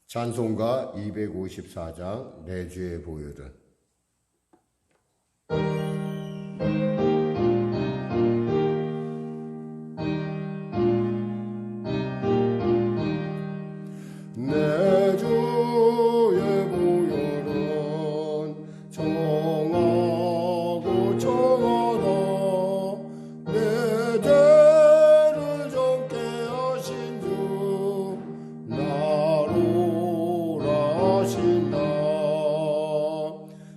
찬송가 254장 내 주의 보혈은. 내 주의 보혈은 정하고 정하다 내 죄를 정케 하신 주 나로 하신다.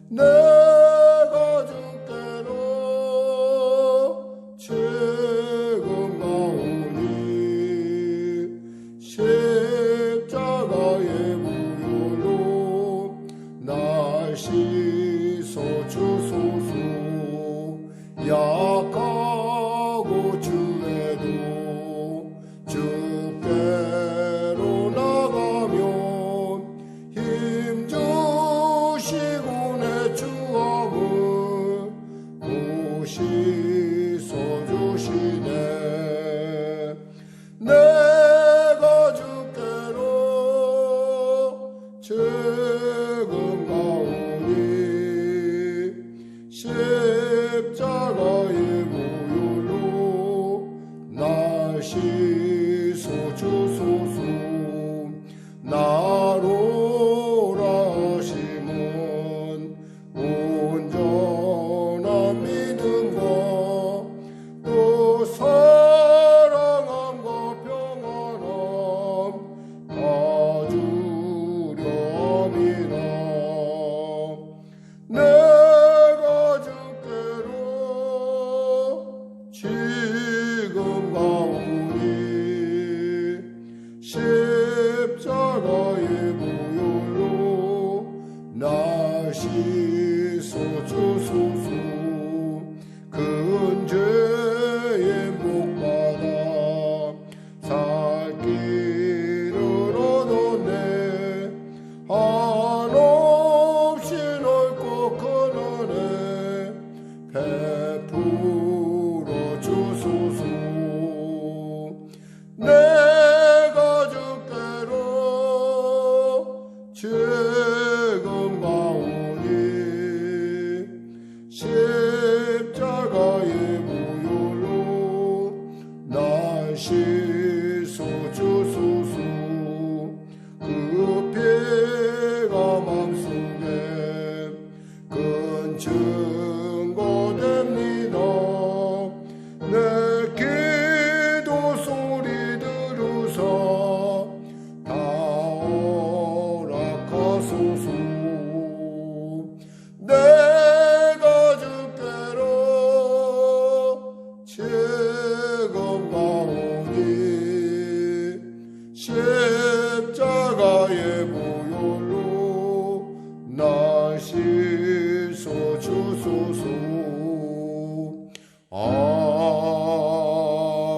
내가 주께로 지금 가오니 십자가의 보혈로 날 씻어 주소서. 약하고 주에도 주께로 나가면 힘 주시고 내 주함을 또 씻어 주시네. 내가 주께로 지금 가오니 십자가의 보혈로 날 씻어 주소서. 나로 하심은 온전한 믿음과 또 사랑함과 평안함 다 주렴이라. 내가 주께로 지금 가오니 십자가의 보혈로 날 씻어 주소서. 큰 죄의 목받아 살 길을 얻었네. 한없이 넓고 큰 은혜 베풀어 주소서. 내가 주께로 지금 가오니 십자가의 보혈로 날 씻어 주소서. 그 피가 맘속에 큰 증거 됩니다. 내 기도 소리 들으사 다 허락하소서. 내가 주께로 지금 가오니 십자가의 보혈로 날 씻어 주소서.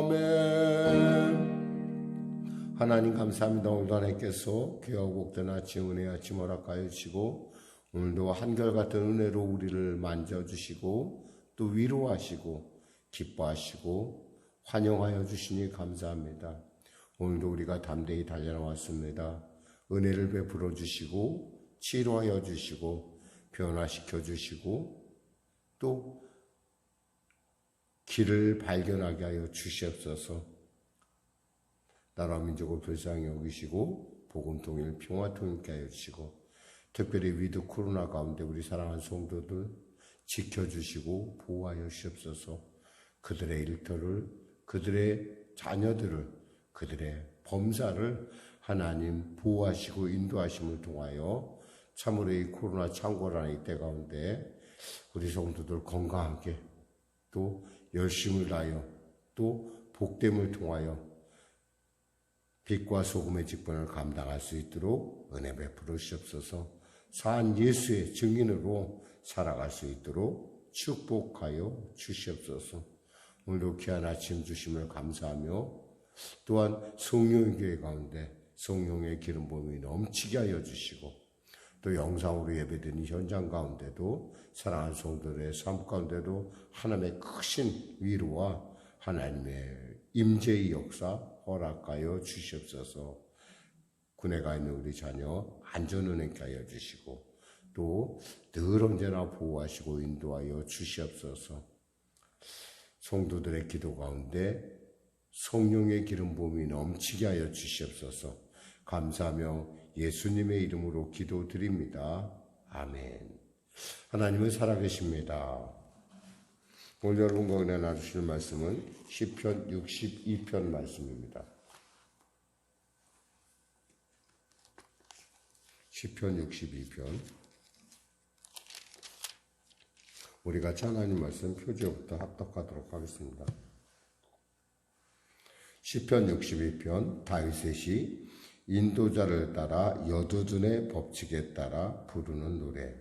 아멘. 하나님 감사합니다. 오늘도 하나님께서 귀하고 복된 아침 은혜 아침 허락하여 주시고 오늘도 한결같은 은혜로 우리를 만져주시고 또 위로하시고 기뻐하시고 환영하여 주시니 감사합니다. 오늘도 우리가 담대히 달려나왔습니다. 은혜를 베풀어 주시고 치료하여 주시고 변화시켜 주시고 또 길을 발견하게 하여 주시옵소서. 나라 민족을 불쌍히 여기시고 복음 통일 평화 통일케 하여 주시고 특별히 위드 코로나 가운데 우리 사랑하는 성도들 지켜주시고 보호하여 주시옵소서. 그들의 일터를, 그들의 자녀들을, 그들의 범사를 하나님 보호하시고 인도하심을 통하여 참으로 이 코로나 창궐하는 이때 가운데 우리 성도들 건강하게 또 열심을 다하여 또 복됨을 통하여 빛과 소금의 직분을 감당할 수 있도록 은혜 베풀어 주시옵소서. 산 예수의 증인으로 살아갈 수 있도록 축복하여 주시옵소서. 오늘도 귀한 아침 주심을 감사하며 또한 성령의 교회 가운데 성령의 기름 부음이 넘치게 하여 주시고 또 영상으로 예배드린 현장 가운데도 사랑하는 성도들의 삶 가운데도 하나님의 크신 위로와 하나님의 임재의 역사 허락하여 주시옵소서. 군에 가 있는 우리 자녀 안전운행케 하여 주시고 또 늘 언제나 보호하시고 인도하여 주시옵소서. 성도들의 기도 가운데 성령의 기름 부음이 넘치게 하여 주시옵소서. 감사하며 예수님의 이름으로 기도드립니다. 아멘. 하나님은 살아계십니다. 오늘 여러분과 은혜 나누실 말씀은 시편 62편 말씀입니다. 시편 62편. 우리 같이 하나님 말씀 표지부터 합독하도록 하겠습니다. 시편 62편. 다윗이 인도자를 따라 여두둔의 법칙에 따라 부르는 노래.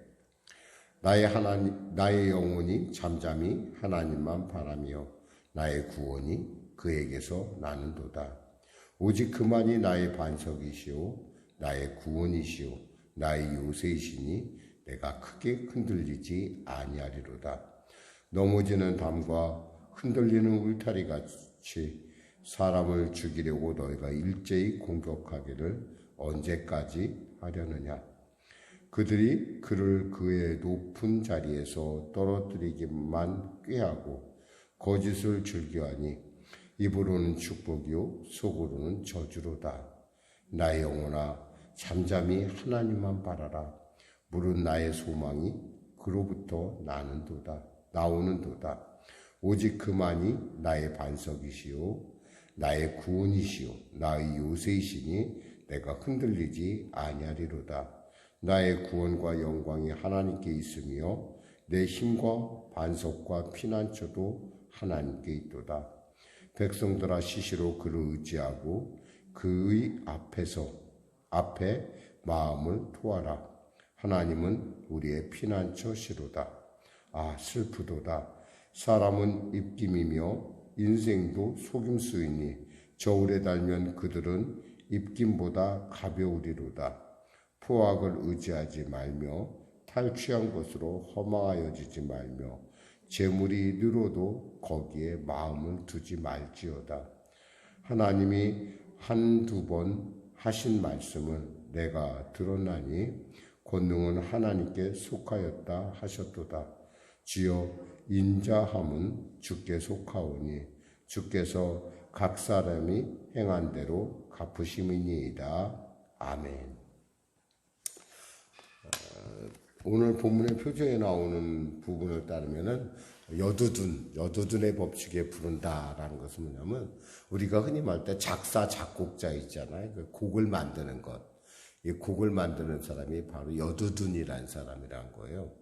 나의 영혼이 잠잠히 하나님만 바라며 나의 구원이 그에게서 나는도다. 오직 그만이 나의 반석이시오 나의 구원이시오 나의 요새이시니 내가 크게 흔들리지 아니하리로다. 넘어지는 담과 흔들리는 울타리같이 사람을 죽이려고 너희가 일제히 공격하기를 언제까지 하려느냐. 그들이 그를 그의 높은 자리에서 떨어뜨리기만 꾀하고 거짓을 즐겨하니 입으로는 축복이요 속으로는 저주로다. 나의 영혼아 잠잠히 하나님만 바라라. 물은 나의 소망이 그로부터 나오는도다. 오직 그만이 나의 반석이시요 나의 구원이시요 나의 요새이시니 내가 흔들리지 아니하리로다. 나의 구원과 영광이 하나님께 있으며 내 힘과 반석과 피난처도 하나님께 있도다. 백성들아 시시로 그를 의지하고 그의 앞에 마음을 토하라. 하나님은 우리의 피난처시로다. 아 슬프도다. 사람은 입김이며 인생도 속임수이니 저울에 달면 그들은 입김보다 가벼우리로다. 포악을 의지하지 말며 탈취한 것으로 허망하여지지 말며 재물이 늘어도 거기에 마음을 두지 말지어다. 하나님이 한두 번 하신 말씀을 내가 들었나니 권능은 하나님께 속하였다 하셨도다. 주여 인자함은 주께 속하오니 주께서 각 사람이 행한 대로 갚으심이니이다. 아멘. 오늘 본문의 표제에 나오는 부분을 따르면은 여두둔의 법칙에 부른다라는 것은 뭐냐면 우리가 흔히 말할 때 작사 작곡자 있잖아요. 그 곡을 만드는 것. 이 곡을 만드는 사람이 바로 여두둔이라는 사람이란 거예요.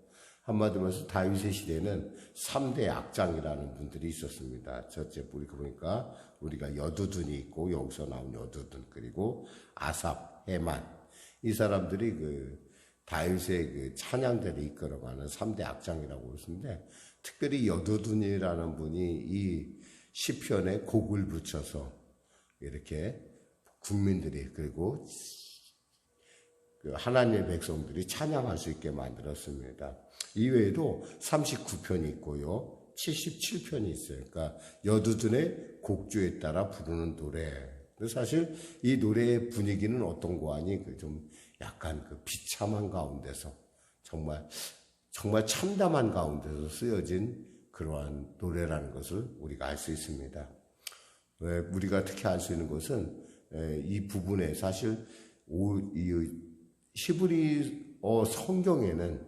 한마디로 해서 다윗의 시대에는 3대 악장이라는 분들이 있었습니다. 첫째 보니까 우리가 여두둔이 있고 여기서 나온 여두둔 그리고 아삽, 헤만 이 사람들이 다윗의 찬양대를 이끌어가는 3대 악장이라고 그러는데 특별히 여두둔이라는 분이 이 시편에 곡을 붙여서 이렇게 국민들이 그리고 하나님의 백성들이 찬양할 수 있게 만들었습니다. 이외에도 39편이 있고요. 77편이 있어요. 그러니까 여두둔의 곡조에 따라 부르는 노래. 사실 이 노래의 분위기는 어떤 거 아니? 좀 약간 비참한 가운데서 정말 참담한 가운데서 쓰여진 그러한 노래라는 것을 우리가 알 수 있습니다. 왜 우리가 특히 알 수 있는 것은 이 부분에 사실 히브리어 성경에는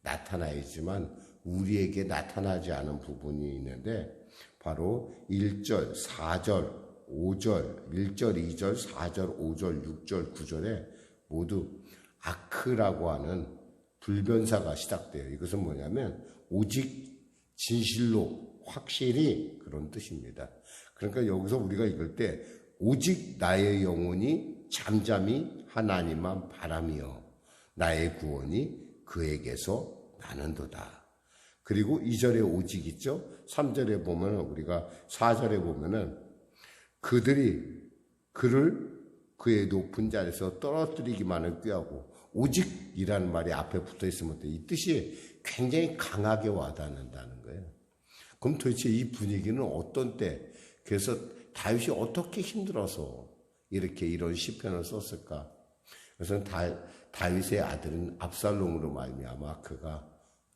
나타나 있지만 우리에게 나타나지 않은 부분이 있는데 바로 1절, 4절, 5절, 1절, 2절, 4절, 5절, 6절, 9절에 모두 아크라고 하는 불변사가 시작돼요. 이것은 뭐냐면 오직 진실로 확실히 그런 뜻입니다. 그러니까 여기서 우리가 읽을 때 오직 나의 영혼이 잠잠히 하나님만 바라며 나의 구원이 그에게서 나는도다. 그리고 2절에 오직 있죠. 3절에 보면 우리가 4절에 보면은 그들이 그를 그의 높은 자리에서 떨어뜨리기만을 꾀하고 오직이라는 말이 앞에 붙어 있으면 이 뜻이 굉장히 강하게 와닿는다는 거예요. 그럼 도대체 이 분위기는 어떤 때 그래서 다윗이 어떻게 힘들어서 이렇게 이런 시편을 썼을까? 그래서 다윗의 아들은 압살롬으로 말미암아 그가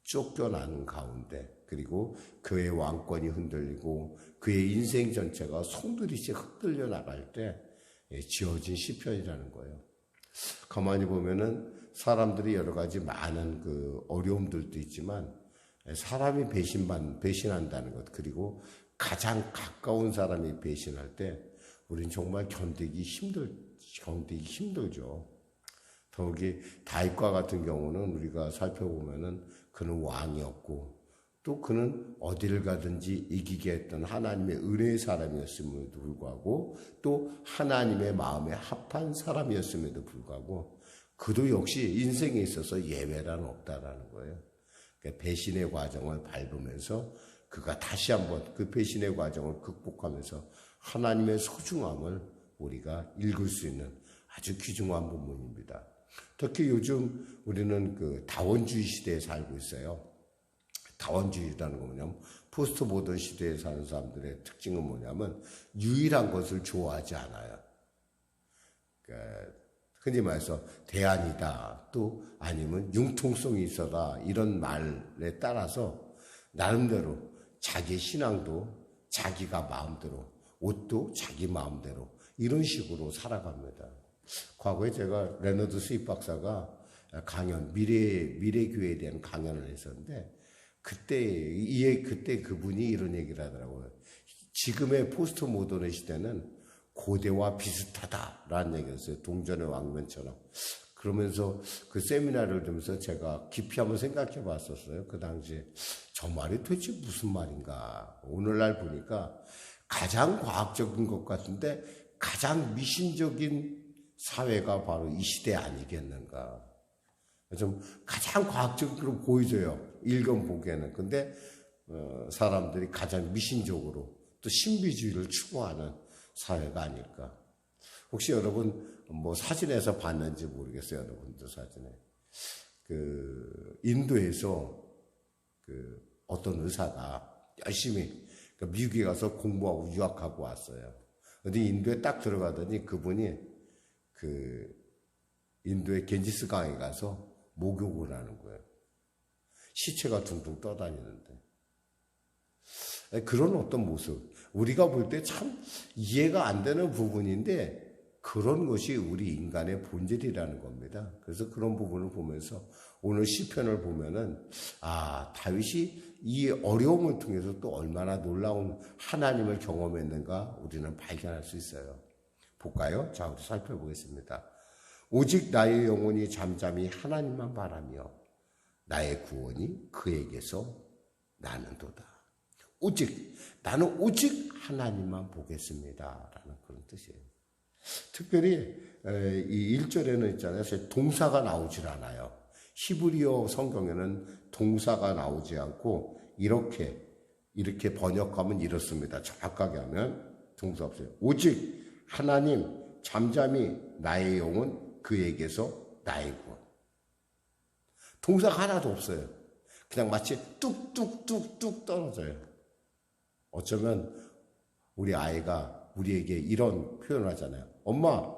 쫓겨나는 가운데, 그리고 그의 왕권이 흔들리고 그의 인생 전체가 송두리째 흩날려 나갈 때 지어진 시편이라는 거예요. 가만히 보면은 사람들이 여러 가지 많은 그 어려움들도 있지만 사람이 배신한다는 것, 그리고 가장 가까운 사람이 배신할 때 우린 정말 견디기 힘들죠. 더욱이 다윗과 같은 경우는 우리가 살펴보면은 그는 왕이었고 또 그는 어디를 가든지 이기게 했던 하나님의 은혜의 사람이었음에도 불구하고 또 하나님의 마음에 합한 사람이었음에도 불구하고 그도 역시 인생에 있어서 예외란 없다라는 거예요. 그러니까 배신의 과정을 밟으면서 그가 다시 한번 그 배신의 과정을 극복하면서 하나님의 소중함을 우리가 읽을 수 있는 아주 귀중한 부분입니다. 특히 요즘 우리는 그 다원주의 시대에 살고 있어요. 다원주의라는 건 뭐냐면 포스트 모던 시대에 사는 사람들의 특징은 뭐냐면 유일한 것을 좋아하지 않아요. 그러니까 흔히 말해서 대안이다, 또 아니면 융통성이 있어라, 이런 말에 따라서 나름대로 자기 신앙도 자기가 마음대로, 옷도 자기 마음대로 이런 식으로 살아갑니다. 과거에 제가 레너드 스윗 박사가 강연, 미래교회에 대한 강연을 했었는데 그때 그분이 이런 얘기를 하더라고요. 지금의 포스트 모던의 시대는 고대와 비슷하다라는 얘기였어요. 동전의 왕면처럼. 그러면서 그 세미나를 들으면서 제가 깊이 한번 생각해 봤었어요. 그 당시에 저 말이 도대체 무슨 말인가. 오늘날 보니까 가장 과학적인 것 같은데 가장 미신적인 사회가 바로 이 시대 아니겠는가. 좀 가장 과학적으로 보여져요. 보기에는. 근데 사람들이 가장 미신적으로 또 신비주의를 추구하는 사회가 아닐까. 혹시 여러분 뭐 사진에서 봤는지 모르겠어요. 여러분들 사진에. 그 인도에서 그 어떤 의사가 열심히 미국에 가서 공부하고 유학하고 왔어요. 근데 인도에 딱 들어가더니 그분이 그 인도의 겐지스 강에 가서 목욕을 하는 거예요. 시체가 둥둥 떠다니는데. 그런 어떤 모습. 우리가 볼 때 참 이해가 안 되는 부분인데 그런 것이 우리 인간의 본질이라는 겁니다. 그래서 그런 부분을 보면서 오늘 시편을 보면은 다윗이 이 어려움을 통해서 또 얼마나 놀라운 하나님을 경험했는가 우리는 발견할 수 있어요. 볼까요? 자, 우리 살펴보겠습니다. 오직 나의 영혼이 잠잠히 하나님만 바라며 나의 구원이 그에게서 나는도다. 나는 오직 하나님만 보겠습니다. 라는 그런 뜻이에요. 특별히 이 1절에는 있잖아요. 동사가 나오질 않아요. 히브리어 성경에는 동사가 나오지 않고 이렇게 번역하면 이렇습니다. 정확하게 하면 동사 없어요. 오직 하나님 잠잠히 나의 영혼 그에게서 나의 구원. 동사가 하나도 없어요. 그냥 마치 뚝뚝뚝뚝 떨어져요. 어쩌면 우리 아이가 우리에게 이런 표현을 하잖아요. 엄마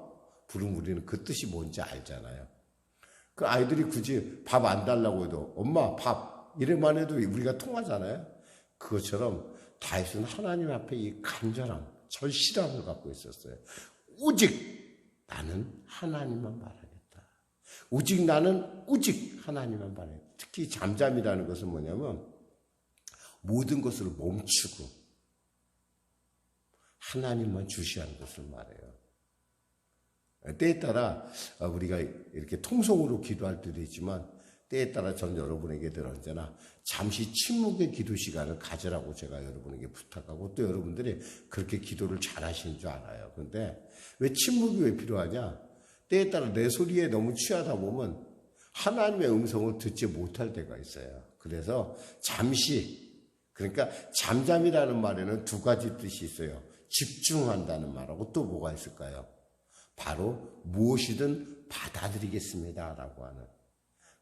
부르면 우리는 그 뜻이 뭔지 알잖아요. 그 아이들이 굳이 밥 안 달라고 해도 엄마 밥 이래만 해도 우리가 통하잖아요. 그것처럼 다윗은 하나님 앞에 이 간절함, 절실함을 갖고 있었어요. 오직 나는 하나님만 바라겠다. 오직 하나님만 바라겠다. 특히 잠잠이라는 것은 뭐냐면 모든 것을 멈추고 하나님만 주시하는 것을 말해요. 때에 따라 우리가 이렇게 통성으로 기도할 때도 있지만 때에 따라 전 여러분에게들 언제나 잠시 침묵의 기도 시간을 가지라고 제가 여러분에게 부탁하고 또 여러분들이 그렇게 기도를 잘 하시는 줄 알아요. 그런데 왜 침묵이 왜 필요하냐? 때에 따라 내 소리에 너무 취하다 보면 하나님의 음성을 듣지 못할 때가 있어요. 그래서 그러니까 잠잠이라는 말에는 두 가지 뜻이 있어요. 집중한다는 말하고 또 뭐가 있을까요? 바로 무엇이든 받아들이겠습니다라고 하는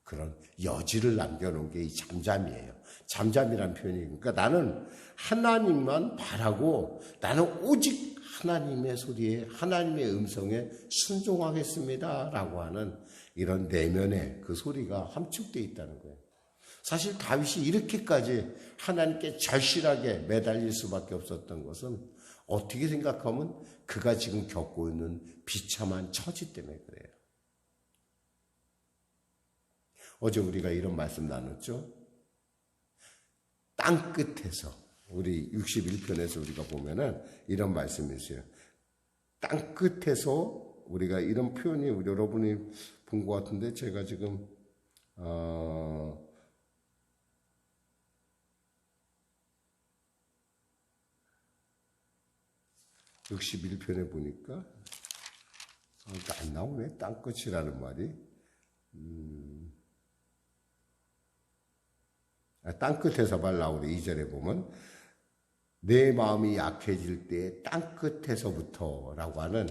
그런 여지를 남겨놓은 게 이 잠잠이에요. 잠잠이라는 표현이 그러니까 나는 하나님만 바라고 나는 오직 하나님의 소리에, 하나님의 음성에 순종하겠습니다 라고 하는 이런 내면의 그 소리가 함축되어 있다는 거예요. 사실 다윗이 이렇게까지 하나님께 절실하게 매달릴 수밖에 없었던 것은 어떻게 생각하면 그가 지금 겪고 있는 비참한 처지 때문에 그래요. 어제 우리가 이런 말씀 나눴죠. 땅 끝에서, 우리 61편에서 우리가 보면은 이런 말씀이 있어요. 땅 끝에서, 우리가 이런 표현이 여러분이 본 것 같은데 제가 지금 61편에 보니까 안 나오네. 땅끝이라는 말이. 땅끝에서 말 나오네. 2절에 보면 내 마음이 약해질 때 땅끝에서부터 라고 하는,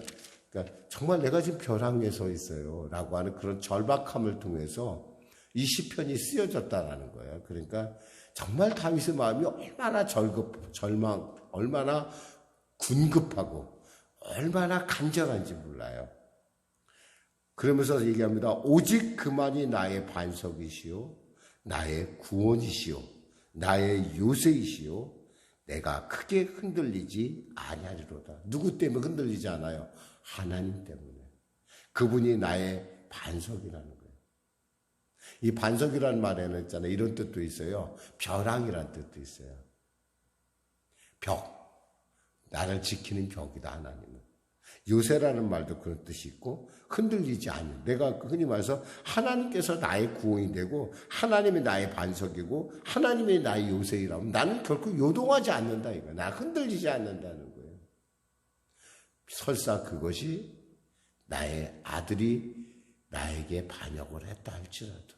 그러니까 정말 내가 지금 벼랑에 서 있어요 라고 하는 그런 절박함을 통해서 이 시편이 쓰여졌다라는 거예요. 그러니까 정말 다윗의 마음이 얼마나 얼마나 군급하고 얼마나 간절한지 몰라요. 그러면서 얘기합니다. 오직 그만이 나의 반석이시요 나의 구원이시요 나의 요새이시요 내가 크게 흔들리지 아니하리로다. 누구 때문에 흔들리지 않아요? 하나님 때문에. 그분이 나의 반석이라는 거예요. 이 반석이라는 말에는 있잖아요, 이런 뜻도 있어요. 벼랑이라는 뜻도 있어요. 벽. 나를 지키는 벽이다, 하나님은. 요새라는 말도 그런 뜻이 있고, 흔들리지 않는. 내가 흔히 말해서 하나님께서 나의 구원이 되고, 하나님이 나의 반석이고, 하나님이 나의 요새이라면 나는 결코 요동하지 않는다, 이거. 나 흔들리지 않는다는 거예요. 설사 그것이 나의 아들이 나에게 반역을 했다 할지라도.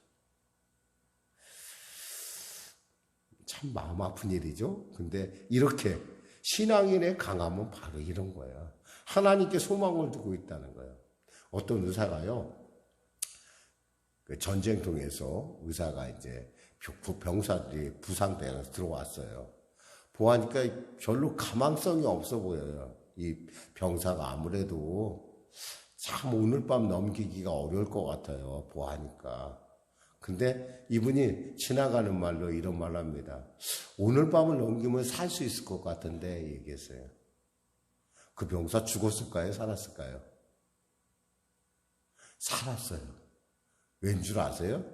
참 마음 아픈 일이죠. 근데 이렇게 신앙인의 강함은 바로 이런 거예요. 하나님께 소망을 두고 있다는 거예요. 어떤 의사가요, 전쟁통에서 의사가 이제 병사들이 부상돼서 들어왔어요. 보아니까 별로 가망성이 없어 보여요. 이 병사가 아무래도 참 오늘 밤 넘기기가 어려울 것 같아요. 보아니까. 근데 이분이 지나가는 말로 이런 말을 합니다. 오늘 밤을 넘기면 살 수 있을 것 같은데 얘기했어요. 그 병사 죽었을까요? 살았을까요? 살았어요. 왠 줄 아세요?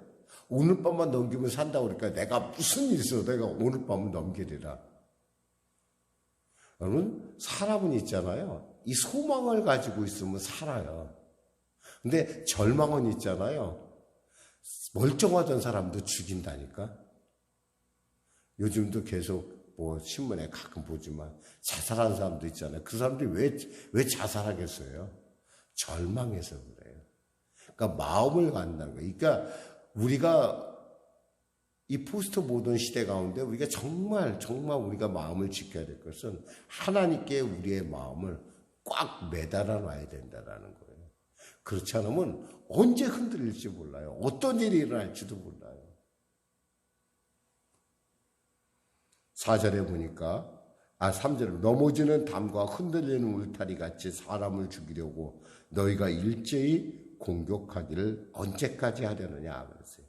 오늘 밤만 넘기면 산다고 그러니까 내가 무슨 일 있어? 내가 오늘 밤을 넘기리라. 여러분, 사람은 있잖아요. 이 소망을 가지고 있으면 살아요. 근데 절망은 있잖아요. 멀쩡하던 사람도 죽인다니까. 요즘도 계속 신문에 가끔 보지만 자살한 사람도 있잖아요. 그 사람들이 왜 자살하겠어요? 절망해서 그래요. 그러니까 마음을 갖는다는 거예요. 그러니까 우리가 이 포스트 모던 시대 가운데 우리가 정말 우리가 마음을 지켜야 될 것은 하나님께 우리의 마음을 꽉 매달아 놔야 된다는 거예요. 그렇지 않으면 언제 흔들릴지 몰라요. 어떤 일이 일어날지도 몰라요. 4절에 보니까 3절에 넘어지는 담과 흔들리는 울타리 같이 사람을 죽이려고 너희가 일제히 공격하기를 언제까지 하려느냐 그랬어요.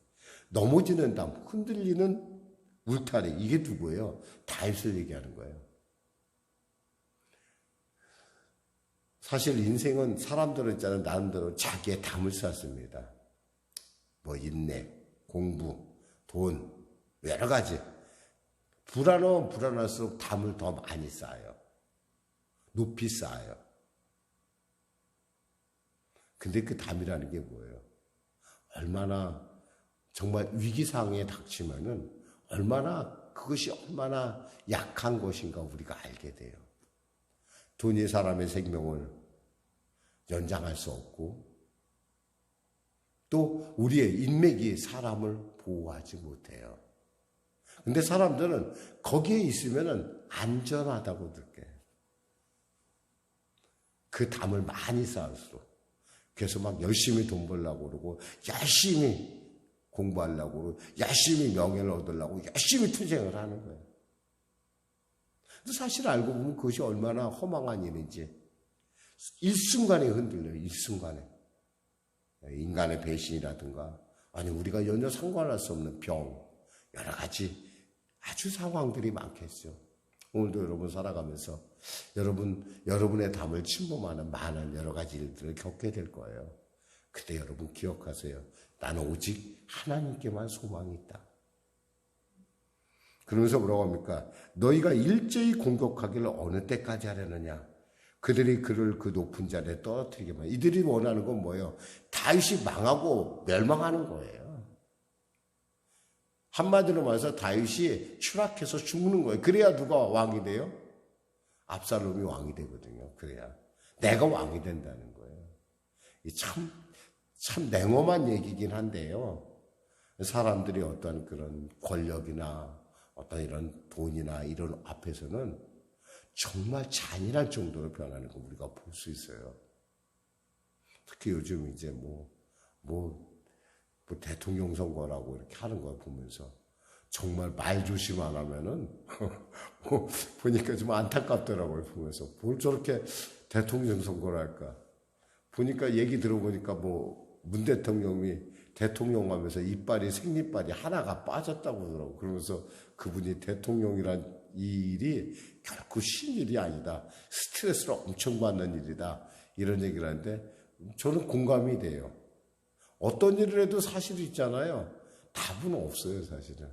넘어지는 담, 흔들리는 울타리, 이게 누구예요? 다윗을 얘기하는 거예요. 사실 인생은 사람들은 있잖아요. 나름대로 자기의 담을 쌓습니다. 인내, 공부, 돈, 여러 가지. 불안하면 불안할수록 담을 더 많이 쌓아요. 높이 쌓아요. 근데 그 담이라는 게 뭐예요? 얼마나 정말 위기상황에 닥치면은 그것이 얼마나 약한 것인가 우리가 알게 돼요. 돈이 사람의 생명을 연장할 수 없고 또 우리의 인맥이 사람을 보호하지 못해요. 근데 사람들은 거기에 있으면은 안전하다고 느껴요. 그 담을 많이 쌓을수록. 그래서 막 열심히 돈 벌려고 그러고 열심히 공부하려고 그러고 열심히 명예를 얻으려고 열심히 투쟁을 하는 거예요. 근데 사실 알고 보면 그것이 얼마나 허망한 일인지 일순간에 흔들려요. 일순간에. 인간의 배신이라든가 아니 우리가 전혀 상관할 수 없는 병 여러 가지 아주 상황들이 많겠죠. 오늘도 여러분 살아가면서 여러분의 담을 침범하는 많은 여러 가지 일들을 겪게 될 거예요. 그때 여러분 기억하세요. 나는 오직 하나님께만 소망이 있다. 그러면서 뭐라고 합니까? 너희가 일제히 공격하기를 어느 때까지 하려느냐? 그들이 그를 그 높은 자리에 떨어뜨리게만. 이들이 원하는 건 뭐예요? 다윗이 망하고 멸망하는 거예요. 한마디로 말해서 다윗이 추락해서 죽는 거예요. 그래야 누가 왕이 돼요? 압살롬이 왕이 되거든요. 그래야 내가 왕이 된다는 거예요. 참 냉엄한 얘기긴 한데요. 사람들이 어떤 그런 권력이나 어떤 이런 돈이나 이런 앞에서는 정말 잔인할 정도로 변하는 거 우리가 볼 수 있어요. 특히 요즘 이제 뭐 대통령 선거라고 이렇게 하는 거 보면서 정말 말 조심 안 하면은 보니까 좀 안타깝더라고요. 보면서 뭘 저렇게 대통령 선거를 할까? 보니까 얘기 들어보니까 문 대통령이 대통령 하면서 생리빨이 하나가 빠졌다고 그러더라고요. 그러면서 그분이 대통령이란 이 일이 결코 쉬운 일이 아니다. 스트레스를 엄청 받는 일이다. 이런 얘기를 하는데 저는 공감이 돼요. 어떤 일을 해도 사실이 있잖아요. 답은 없어요, 사실은.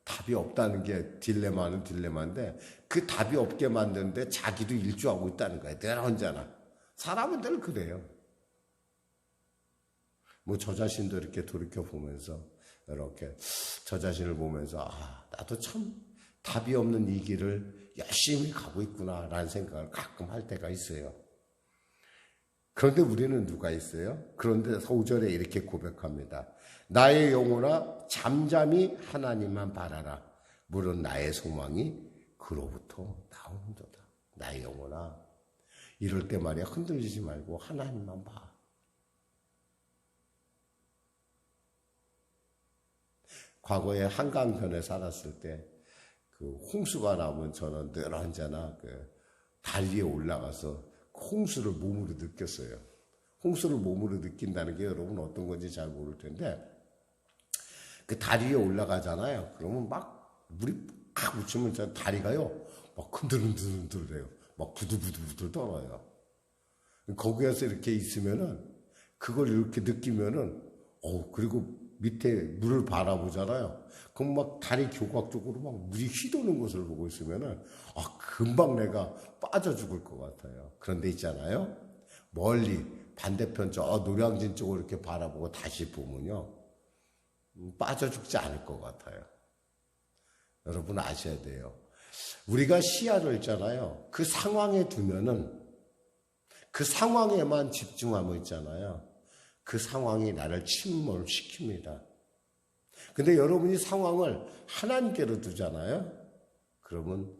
답이 없다는 게 딜레마는 딜레마인데 그 답이 없게 만드는데 자기도 일조하고 있다는 거예요. 늘 혼자나. 사람은 늘 그래요. 저 자신도 이렇게 돌이켜보면서 이렇게 저 자신을 보면서 나도 참 답이 없는 이 길을 열심히 가고 있구나라는 생각을 가끔 할 때가 있어요. 그런데 우리는 누가 있어요? 그런데 5절에 이렇게 고백합니다. 나의 영혼아 잠잠히 하나님만 바라라. 물론 나의 소망이 그로부터 나오는도다. 나의 영혼아 이럴 때 말이야 흔들리지 말고 하나님만 봐. 과거에 한강변에 살았을 때 그 홍수가 나면 저는 늘 언제나 달 위에 올라가서 홍수를 몸으로 느꼈어요. 홍수를 몸으로 느낀다는 게 여러분 어떤 건지 잘 모를 텐데 그 다리 위에 올라가잖아요. 그러면 막 물이 팍 묻히면 다리가요 막 흔들흔들해요. 막 부들부들 떨어요. 거기에서 이렇게 있으면은 그걸 이렇게 느끼면은 그리고 밑에 물을 바라보잖아요. 그럼 막 다리 교각 쪽으로 막 물이 휘도는 것을 보고 있으면은 금방 내가 빠져 죽을 것 같아요. 그런데 있잖아요. 멀리 반대편 저 노량진 쪽으로 이렇게 바라보고 다시 보면요. 빠져 죽지 않을 것 같아요. 여러분 아셔야 돼요. 우리가 시야를 있잖아요. 그 상황에 두면은 그 상황에만 집중하면 있잖아요. 그 상황이 나를 침몰시킵니다. 근데 여러분이 상황을 하나님께로 두잖아요. 그러면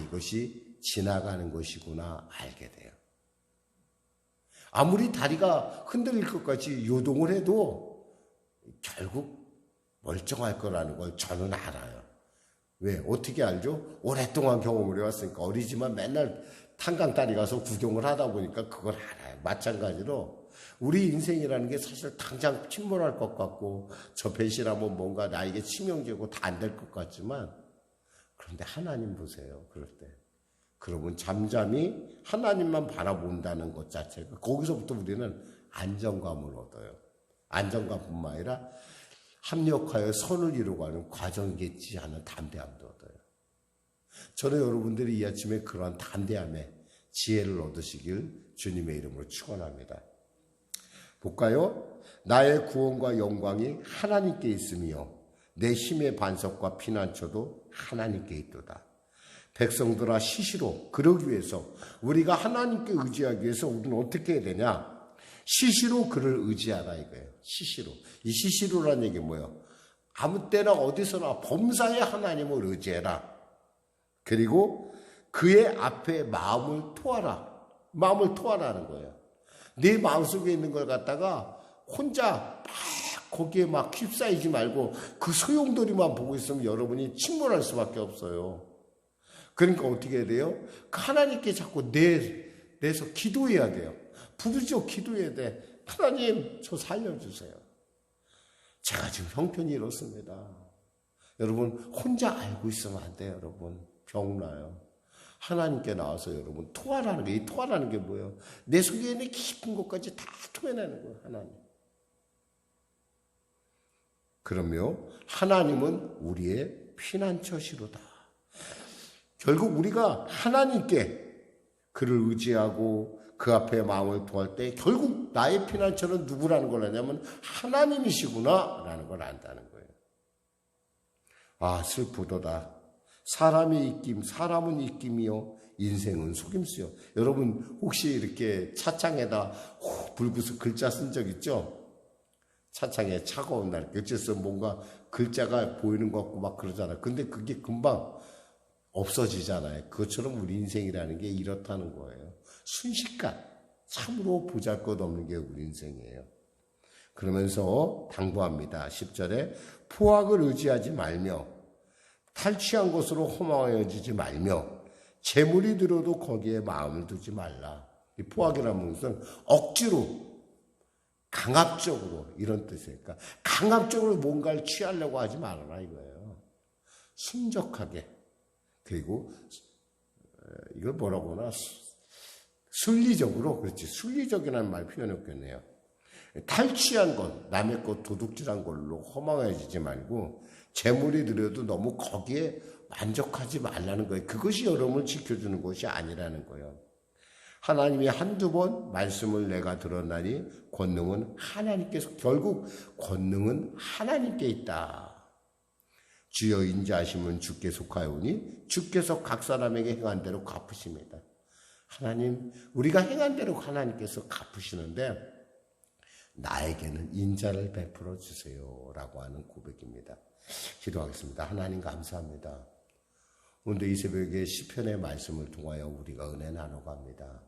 이것이 지나가는 것이구나 알게 돼요. 아무리 다리가 흔들릴 것 같이 요동을 해도 결국 멀쩡할 거라는 걸 저는 알아요. 왜? 어떻게 알죠? 오랫동안 경험을 해왔으니까 어리지만 맨날 탄강다리 가서 구경을 하다 보니까 그걸 알아요. 마찬가지로 우리 인생이라는 게 사실 당장 침몰할 것 같고 저 배신하면 뭔가 나에게 치명적이고 다 안 될 것 같지만 그런데 하나님 보세요. 그럴 때. 그러면 잠잠히 하나님만 바라본다는 것 자체가 거기서부터 우리는 안정감을 얻어요. 안정감뿐만 아니라 합력하여 선을 이루고가는 과정이겠지 하는 담대함도 얻어요. 저는 여러분들이 이 아침에 그러한 담대함에 지혜를 얻으시길 주님의 이름으로 축원합니다. 볼까요? 나의 구원과 영광이 하나님께 있으며 내 힘의 반석과 피난처도 하나님께 있도다. 백성들아 시시로 그러기 위해서 우리가 하나님께 의지하기 위해서 우리는 어떻게 해야 되냐? 시시로 그를 의지하라 이거예요. 시시로. 이 시시로라는 얘기 뭐예요? 아무 때나 어디서나 범사에 하나님을 의지해라. 그리고 그의 앞에 마음을 토하라. 마음을 토하라는 거예요. 내 마음속에 있는 걸 갖다가 혼자 막 거기에 막 휩싸이지 말고 그 소용돌이만 보고 있으면 여러분이 침몰할 수밖에 없어요. 그러니까 어떻게 해야 돼요? 하나님께 자꾸 내서 기도해야 돼요. 부르짖어 기도해야 돼. 하나님, 저 살려주세요. 제가 지금 형편이 이렇습니다. 여러분, 혼자 알고 있으면 안 돼요, 여러분. 병나요. 하나님께 나와서 여러분, 토하라는 게, 이 토하라는 게 뭐예요? 내 속에 있는 깊은 것까지 다 토해내는 거예요, 하나님. 그러며 하나님은 우리의 피난처시로다. 결국 우리가 하나님께 그를 의지하고 그 앞에 마음을 토할 때 결국 나의 피난처는 누구라는 걸 아냐면 하나님이시구나 라는 걸 안다는 거예요. 아, 슬프도다. 사람은 입김이요 인생은 속임수요. 여러분 혹시 이렇게 차창에다 불구서 글자 쓴 적 있죠? 차창에 차가운 날 어째서 뭔가 글자가 보이는 것 같고 막 그러잖아요. 근데 그게 금방 없어지잖아요. 그것처럼 우리 인생이라는 게 이렇다는 거예요. 순식간 참으로 보잘것없는 게 우리 인생이에요. 그러면서 당부합니다. 10절에 포악을 의지하지 말며 탈취한 것으로 허망해지지 말며 재물이 들어도 거기에 마음을 두지 말라. 이 포악이라는 것은 억지로 강압적으로 이런 뜻이니까 강압적으로 뭔가를 취하려고 하지 말아라 이거예요. 순적하게. 그리고 이걸 뭐라고 하나 순리적으로, 그렇지, 순리적이라는 말 표현했겠네요. 탈취한 것, 남의 것 도둑질한 걸로 허망해지지 말고 재물이 들여도 너무 거기에 만족하지 말라는 거예요. 그것이 여러분을 지켜주는 것이 아니라는 거예요. 하나님이 한두 번 말씀을 내가 들었나니 권능은 하나님께서, 결국 권능은 하나님께 있다. 주여 인자하심은 주께 속하오니 주께서 각 사람에게 행한 대로 갚으십니다. 하나님, 우리가 행한 대로 하나님께서 갚으시는데 나에게는 인자를 베풀어 주세요 라고 하는 고백입니다. 기도하겠습니다. 하나님 감사합니다. 오늘 이 새벽에 시편의 말씀을 통하여 우리가 은혜 나눠갑니다.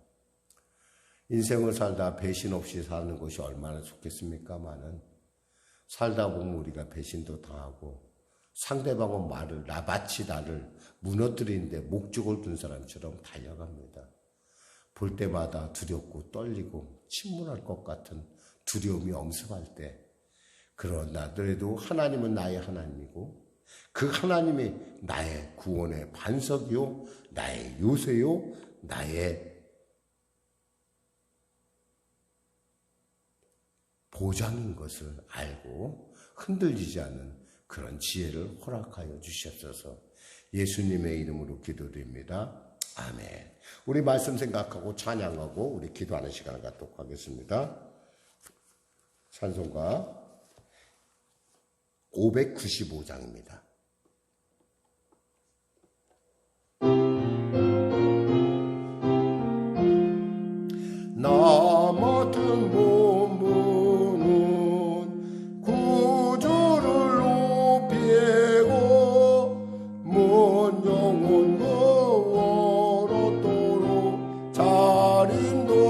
인생을 살다 배신 없이 사는 것이 얼마나 좋겠습니까마는 살다 보면 우리가 배신도 당하고 상대방은 마치 나를 무너뜨리는데 목적을 둔 사람처럼 달려갑니다. 볼 때마다 두렵고 떨리고 침몰할 것 같은 두려움이 엄습할 때, 그러나더라도 하나님은 나의 하나님이고 그 하나님이 나의 구원의 반석이요 나의 요새요 나의 보장인 것을 알고 흔들리지 않는 그런 지혜를 허락하여 주시옵소서. 예수님의 이름으로 기도드립니다. 아멘. 우리 말씀 생각하고 찬양하고 우리 기도하는 시간을 갖도록 하겠습니다. 찬송가 595장입니다. 나 맡은 본분은 구주를 높이고 먼 영혼과 얻도록 잘 인도함이라.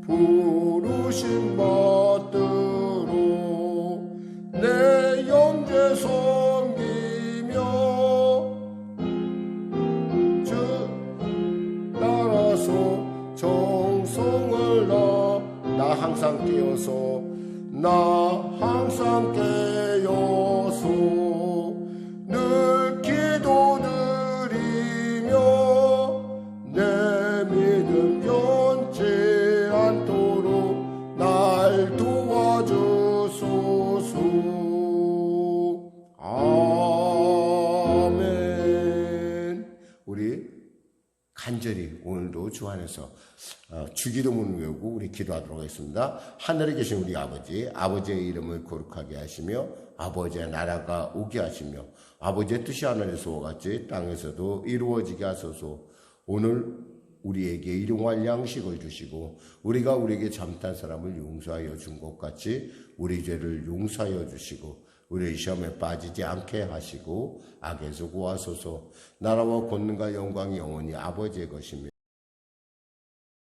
부르심 받들어 내 영제 섬기며 따라서 정성을 나 항상 깨어서 늘 기도드리며 내 믿음 변치 않도록 날 도와주소서. 아멘. 우리 간절히 오늘도 주 안에서 주기도문을 외우고 우리 기도하도록 하겠습니다. 하늘에 계신 우리 아버지, 아버지의 이름을 거룩하게 하시며 아버지의 나라가 오게 하시며 아버지의 뜻이 하늘에서와 같이 땅에서도 이루어지게 하소서. 오늘 우리에게 일용할 양식을 주시고 우리가 우리에게 잘못한 사람을 용서하여 준 것 같이 우리 죄를 용서하여 주시고 우리 시험에 빠지지 않게 하시고 악에서 구하소서. 나라와 권능과 영광이 영원히 아버지의 것입니다.